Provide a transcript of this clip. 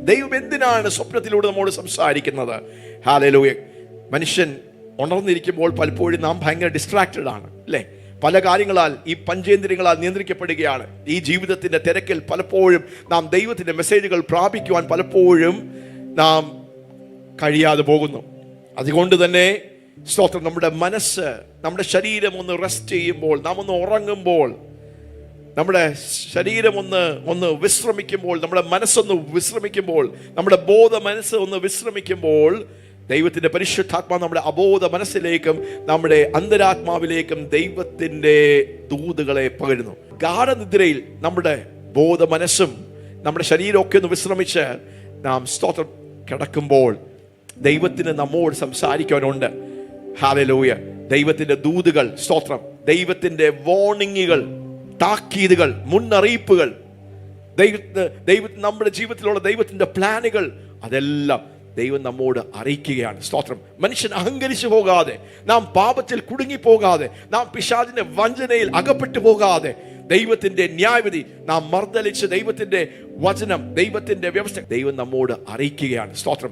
ദൈവം എന്തിനാണ് സ്വപ്നത്തിലൂടെ നമ്മോട് സംസാരിക്കുന്നത്? ഹല്ലേലൂയ. മനുഷ്യൻ ഉണർന്നിരിക്കുമ്പോൾ പലപ്പോഴും നാം ഭയങ്കര ഡിസ്ട്രാക്റ്റഡ് ആണ്, അല്ലേ? പല കാര്യങ്ങളാൽ, ഈ പഞ്ചേന്ദ്രിയങ്ങളാൽ നിയന്ത്രിക്കപ്പെടുകയാണ്. ഈ ജീവിതത്തിന്റെ തിരക്കിൽ പലപ്പോഴും നാം ദൈവത്തിന്റെ മെസ്സേജുകൾ പ്രാപിക്കുവാൻ പലപ്പോഴും നാം കഴിയാതെ പോകുന്നു. അതുകൊണ്ട് തന്നെ സ്തോത്രം, നമ്മുടെ മനസ്സ്, നമ്മുടെ ശരീരം ഒന്ന് റെസ്റ്റ് ചെയ്യുമ്പോൾ, നാം ഒന്ന് ഉറങ്ങുമ്പോൾ, നമ്മുടെ ശരീരം ഒന്ന് വിശ്രമിക്കുമ്പോൾ, നമ്മുടെ മനസ്സൊന്ന് വിശ്രമിക്കുമ്പോൾ, നമ്മുടെ ബോധ മനസ്സ് ഒന്ന് വിശ്രമിക്കുമ്പോൾ, ദൈവത്തിന്റെ പരിശുദ്ധാത്മാ നമ്മുടെ അബോധ മനസ്സിലേക്കും നമ്മുടെ അന്തരാത്മാവിലേക്കും ദൈവത്തിന്റെ ദൂതുകളെ പകരുന്നു. ഗാഢനിദ്രയിൽ നമ്മുടെ ബോധ മനസ്സും നമ്മുടെ ശരീരമൊക്കെ ഒന്ന് വിശ്രമിച്ച് നാം സ്തോത്രം കിടക്കുമ്പോൾ ദൈവത്തിന് നമ്മോട് സംസാരിക്കാനുണ്ട്. ഹല്ലേലൂയ. ദൈവത്തിന്റെ ദൂതുകൾ, സ്തോത്രം, ദൈവത്തിന്റെ വാർണിങ്ങുകൾ, താക്കീതുകൾ, മുന്നറിയിപ്പുകൾ, നമ്മുടെ ജീവിതത്തിലുള്ള ദൈവത്തിന്റെ പ്ലാനുകൾ, അതെല്ലാം ദൈവം നമ്മോട് അറിയിക്കുകയാണ്. സ്തോത്രം. മനുഷ്യൻ അഹങ്കരിച്ചു പോകാതെ, നാം പാപത്തിൽ കുടുങ്ങിപ്പോകാതെ, നാം പിശാചിന്റെ വഞ്ചനയിൽ അകപ്പെട്ടു പോകാതെ, ദൈവത്തിന്റെ ന്യായവിധി നാം മർദ്ദലിച്ച് ദൈവത്തിന്റെ വചനം, ദൈവത്തിന്റെ വ്യവസ്ഥ ദൈവം നമ്മോട് അറിയിക്കുകയാണ്. സ്തോത്രം.